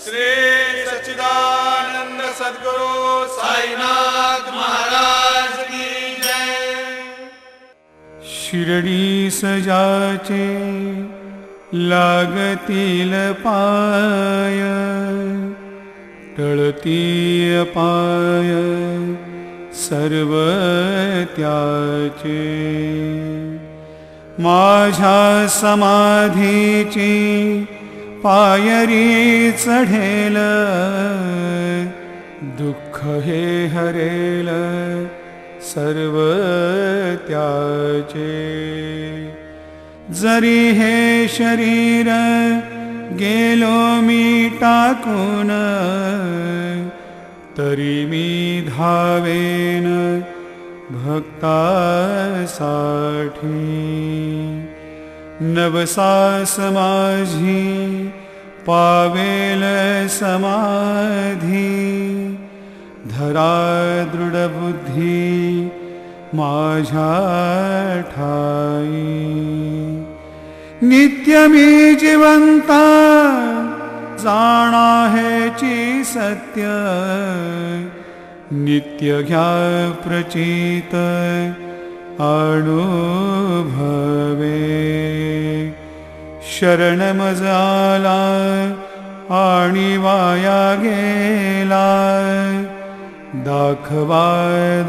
श्री सच्चिदानंद सद्गुरु साईनाथ महाराज की जय। शिरडी सजाचे लागतील पाय, टळतीय पाय सर्व त्याचे। माझ्या समाधीची पायरी चढेल, दुःख हे हरेल सर्व त्याचे। जरी हे शरीर गेलो मी टाकून, तरी मी धावेन भक्तासाठी। नवसास माझी पावेल समाधी, धरा दृढ बुद्धी माझ्या ठाई। नित्य मी जिवंता जाणा हेची सत्य, नित्य घ्या प्रचित अनुभवे। शरण मज आला आणि वाया गेला, दाखवा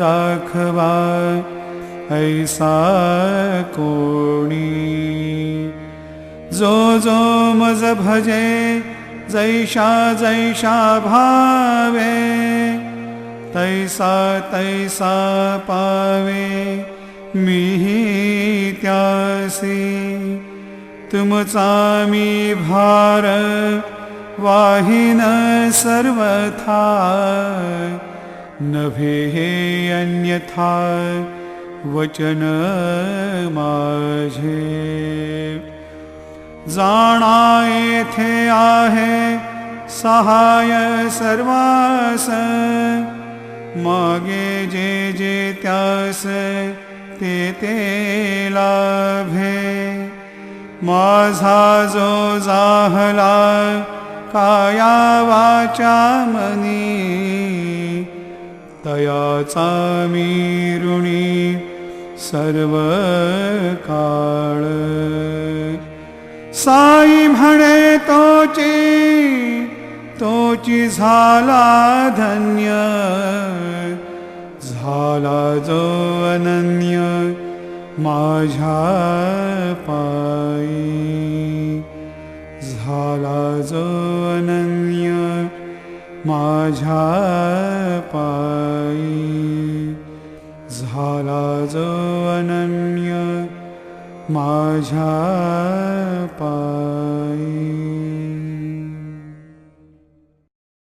दाखवा ऐसा कोणी। जो जो मज भजे जैशा जैशा भावे, तैसा तैसा पावे मीही त्यासी। तुमचा मी भार वाहिन सर्वथा, नभे हे अन्यथा वचन माझे। जाणा येथे आहे सहाय सर्वास, मागे जे जे त्यास ते ते लाभे। माझा जो जाहला काया वाचा मनी, तयाचा मी ऋणी सर्व काळ। साई म्हणे तोची झाला धन्य, झाला जो अनन्य माझ्या पायी। झाला जो अनन्य माझ्या पायी, झाला जो अनन्य माझ्या पायी।